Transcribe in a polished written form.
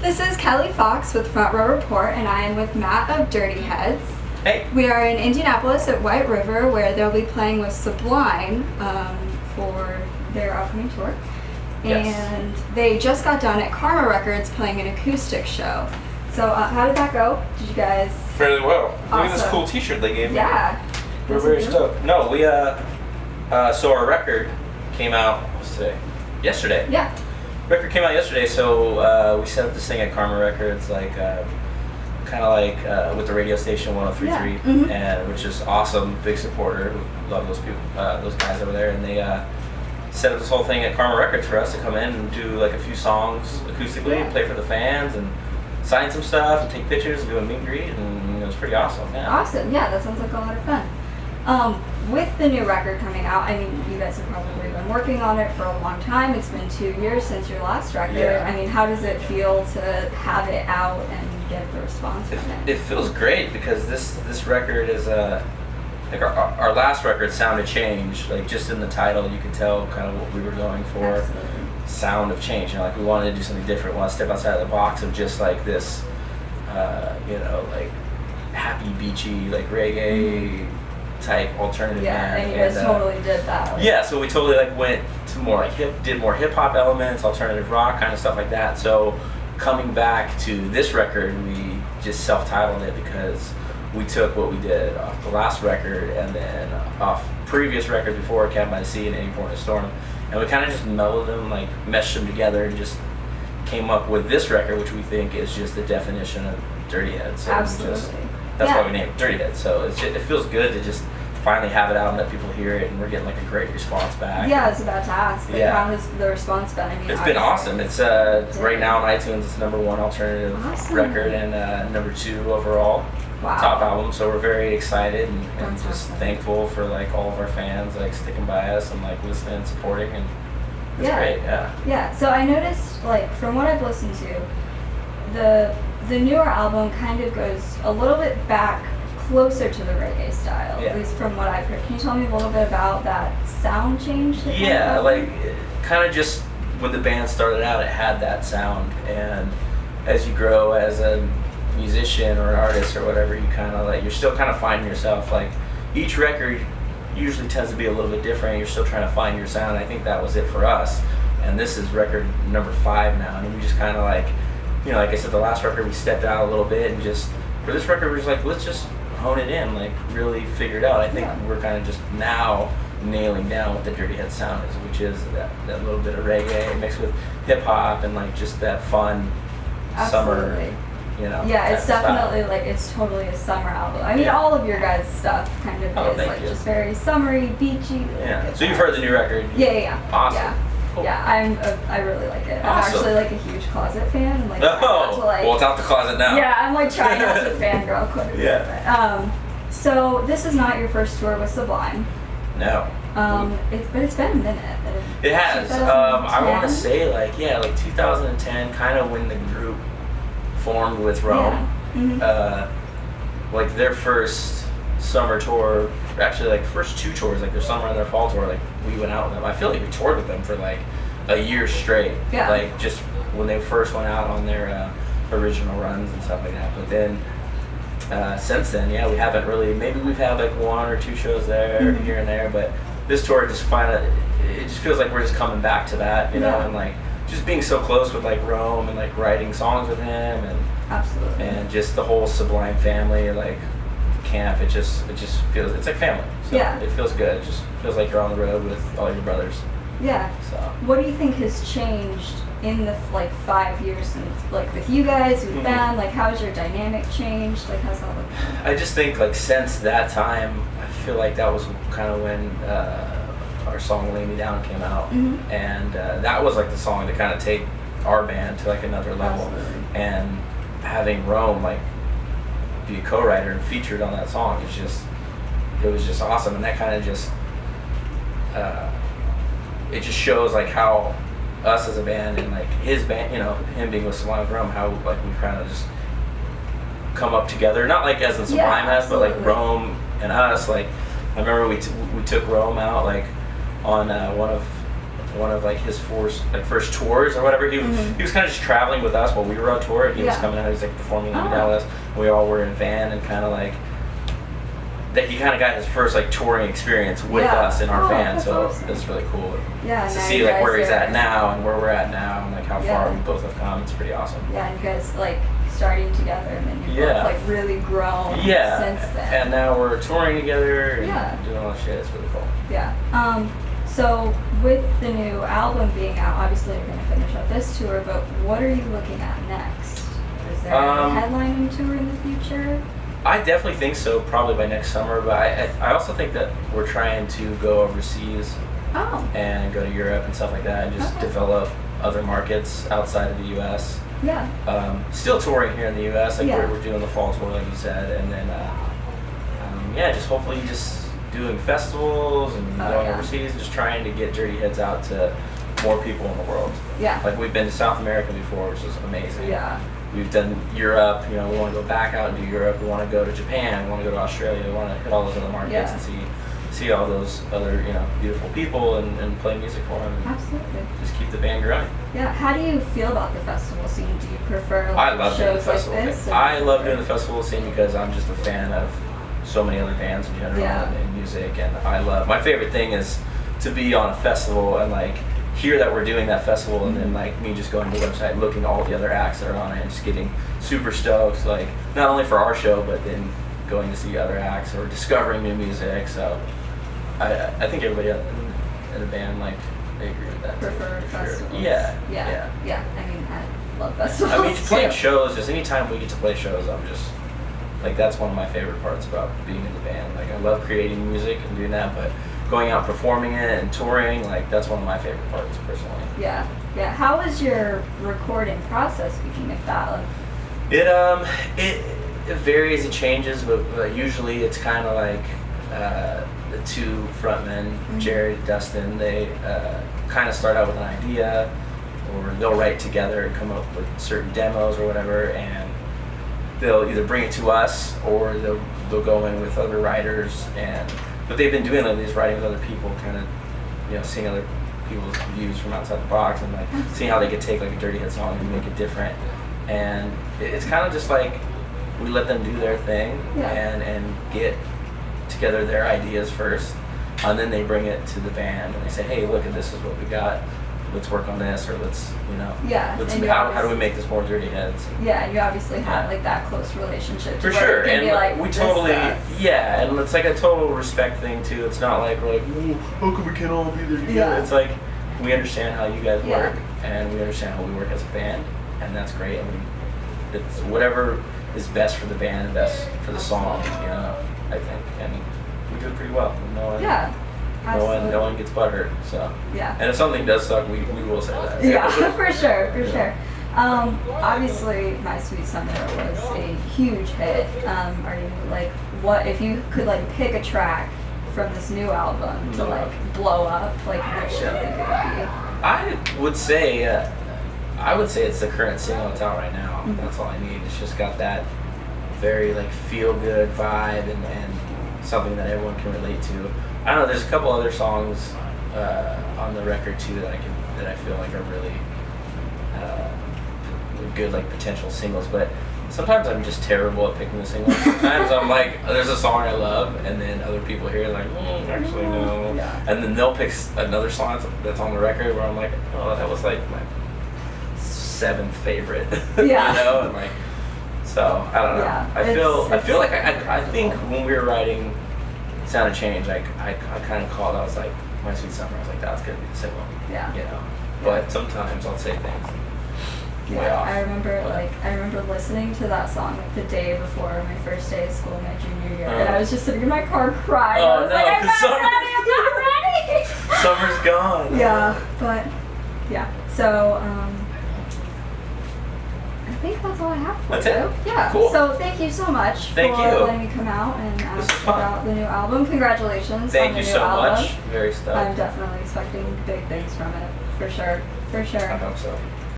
This is Kelly Fox with Front Row Report, and I am with Matt of Dirty Heads. Hey. We are in Indianapolis at White River, where they'll be playing with Sublime for their upcoming tour. Yes. And they just got done at Karma Records playing an acoustic show. So how did that go? Did you guys? Fairly well. Look at this Awesome. cool T-shirt they gave me. Yeah. We're Was it very good? stoked. No, we so our record came out. What's today? Yesterday. Yeah. Record came out yesterday, so we set up this thing at Karma Records, like kind of like with the radio station 103.3, Yeah. Mhm. and which is awesome. Big supporter. Love those people, those guys over there, and they set up this whole thing at Karma Records for us to come in and do like a few songs acoustically, Yeah. play for the fans, and sign some stuff, and take pictures, and do a meet and greet, and it was pretty awesome. Yeah. Awesome. Yeah, that sounds like a lot of fun. With the new record coming out, I mean, you guys have probably been working on it for a long time. It's been 2 years since your last record. Yeah. I mean, how does it feel to have it out and get the response from it? It feels great because this record is like our last record, Sound of Change. Like just in the title, you can tell kind of what we were going for. Absolutely. Sound of change. You know, like we wanted to do something different. We want to step outside of the box of just like this, like happy, beachy, like reggae type alternative Yeah, band. and you guys totally did that. Like, Yeah, so we totally like went to more like did more hip hop elements, alternative rock kind of stuff like that. So coming back to this record, we just self-titled it because we took what we did off the last record and then off previous record before, Cat by the Sea and Any Born in a Storm, and we kind of just melded them, like meshed them together, and just came up with this record, which we think is just the definition of Dirty Heads. So Absolutely. that's Yeah. why we named it Dirty Heads. So it feels good to just finally have it out and let people hear it, and we're getting like a great response back. Yeah, I was about to ask. Like, Yeah. how has the response been? I mean, It's been awesome. It's right now on iTunes. It's #1 alternative Awesome. record and #2 overall Wow. top album. So we're very excited and just Fantastic. thankful for like all of our fans like sticking by us and like listening and supporting, and it's Yeah. great. Yeah. Yeah, so I noticed, like, from what I've listened to, the newer album kind of goes a little bit back closer to the reggae style, Yeah. at least from what I've heard. Can you tell me a little bit about that sound change? That Yeah, kind like kind of just when the band started out, it had that sound, and as you grow as a musician or an artist or whatever, you kind of like you're still kind of finding yourself. Like each record usually tends to be a little bit different. You're still trying to find your sound. I think that was it for us, and this is record #5 now, and we just kind of like, like I said, the last record we stepped out a little bit, and just for this record we're just like, let's just hone it in, like really figure it out. I think Yeah. we're kind of just now nailing down what the Dirty Head sound is, which is that little bit of reggae mixed with hip hop and like just that fun summer, Absolutely. Yeah, type it's of style. definitely like it's totally a summer album. I mean, Yeah. all of your guys' stuff kind of Oh, is thank like you. just very summery, beachy. Yeah. Like, So you've heard the new record? Yeah. Awesome. Yeah. Cool. Yeah, I really like it. I'm Awesome. actually like a huge Closet fan. And, like, trying not Oh, to, like, well, it's out the closet now. yeah, I'm like trying not to fangirl quite a bit. Yeah. But, so this is not your first tour with Sublime. No. But it's been a minute. It has. 2010? I want to say like 2010, kind of when the group formed with Rome. Yeah. Like their first summer tour, actually like first 2 tours, like their summer and their fall tour, like we went out with them. I feel like we toured with them for like a year straight. Yeah. Like just when they first went out on their original runs and stuff like that. But then since then, we haven't really. Maybe we've had like 1 or 2 shows there here and there, but this tour just it just feels like we're just coming back to that, Yeah. and like just being so close with like Rome and like writing songs with him Absolutely. and just the whole Sublime family like camp. It just feels it's like family. So Yeah. it feels good. It just feels like you're on the road with all your brothers. Yeah. So What do you think has changed in the 5 years since, like, with you guys, with Mhm. Ben? Like, how's your dynamic changed? Like, how's that looking? I just think like since that time, I feel like that was kind of when our song "Lay Me Down" came out, and that was like the song to kind of take our band to like another level. Absolutely. And having Rome like be a co-writer and featured on that song it was just awesome, and that kind of just it just shows like how us as a band and like his band, him being with Sublime with Rome, how like we've kind of just come up together, not like as in Sublime has, but like absolutely. Rome and us. Like I remember we took Rome out like on one of one of like his first tours or whatever. He was kind of just traveling with us while we were on tour. He was coming out. He was like performing in Dallas. We all were in a van and kind of like that. He kind of got his first like touring experience with us in our van. So awesome. it's really cool. Yeah, to now see you like guys where he's are- at now and where we're at now and like how Yeah. far we both have come. It's pretty awesome. Yeah, and you guys like starting together, and then you've Yeah. both like really grown Yeah, since then. and now we're touring together and Yeah. doing all that shit. It's really cool. Yeah. So with the new album being out, obviously you're gonna finish up this tour, but what are you looking at next? Is there a headlining tour in the future? I definitely think so, probably by next summer. But I also think that we're trying to go overseas Oh. and go to Europe and stuff like that, and just Okay. develop other markets outside of the U.S. Yeah. Still touring here in the U.S. Like Yeah. we're doing the fall tour, like you said, and then just hopefully just doing festivals and going yeah. overseas, and just trying to get Dirty Heads out to more people in the world. Yeah. Like we've been to South America before, which is amazing. Yeah. We've done Europe. You know, we want to go back out and do Europe. We want to go to Japan. We want to go to Australia. We want to hit all those other markets Yeah. and see all those other beautiful people and play music for them. And Absolutely. just keep the band growing. Yeah. How do you feel about the festival scene? Do you prefer I like, love doing the shows like festival this? thing. or- I love doing the festival scene because I'm just a fan of so many other bands in general Yeah. and music, and I love. My favorite thing is to be on a festival and like hear that we're doing that festival, and then like me just going to the website, looking at all the other acts that are on it, and just getting super stoked. Like not only for our show, but then going to see other acts or discovering new music. So I think everybody in the band like they agree with that. too, Prefer for sure. festivals? Yeah. Yeah. I mean, I love festivals. I mean, playing too. shows, just anytime we get to play shows, I'm just, like, that's one of my favorite parts about being in the band. Like, I love creating music and doing that, but going out performing it and touring, like, that's one of my favorite parts, personally. Yeah. Yeah. How is your recording process? Speaking of that, like, It varies, it changes, but usually it's kind of like the two frontmen, Jared and Dustin, they kind of start out with an idea, or they'll write together and come up with certain demos or whatever, and they'll either bring it to us or they'll go in with other writers, but they've been doing all these writing with other people, kind of seeing other people's views from outside the box and like seeing how they could take like a Dirty Hit song and make it different, and it's kind of just like we let them do their thing and get together their ideas first, and then they bring it to the band and they say, hey, look, this is what we got, let's work on this, or let's Yeah, let's and you how do we obviously- make this more Dirty Heads. Yeah, and you obviously have like that close relationship. For to where sure, it can and be like, we this totally, sucks. and it's like a total respect thing too. It's not like we're like, ooh, how come we can't all be there together? Yeah. It's like we understand how you guys Yeah. work, and we understand how we work as a band, and that's great. I mean, it's whatever is best for the band and best for the song, I think, and we do it pretty well. No one, Yeah. Absolutely. no one gets butthurt. So, Yeah. and if something does suck, we will say that. Yeah, for sure. Obviously, My Sweet Summer was a huge hit. Are you like, what if you could like pick a track from this new album to like blow up? Like, what should you think it would be? I would say it's the current single that's out right now. That's all I need. It's just got that very like feel good vibe and something that everyone can relate to. I don't know. There's a couple other songs on the record too that I feel like are really good like potential singles. But sometimes I'm just terrible at picking the singles. Sometimes I'm like, there's a song I love, and then other people hear it like, actually no. Yeah. And then they'll pick another song that's on the record where I'm like, oh, that was like my 7th favorite. Yeah. And like, so I don't know. Yeah, I feel it's like I think when we were writing Sound of Change, like I kind of called. I was like, My Sweet Summer. I was like, that's gonna be the single. Yeah. But sometimes I'll say things way Yeah, off. I remember listening to that song like the day before my first day of school, my junior year, and I was just sitting in my car crying. Oh, I was no, like, I'm 'cause not ready. Summer's gone. Yeah, but yeah. So I think that's all I have for That's you. it? Yeah. Cool. So thank you so much Thank for you. letting me come out and This ask is fun. about the new album. Congratulations on Thank the you new so album. much. Very stoked. I'm definitely expecting big things from it, for sure. I hope so.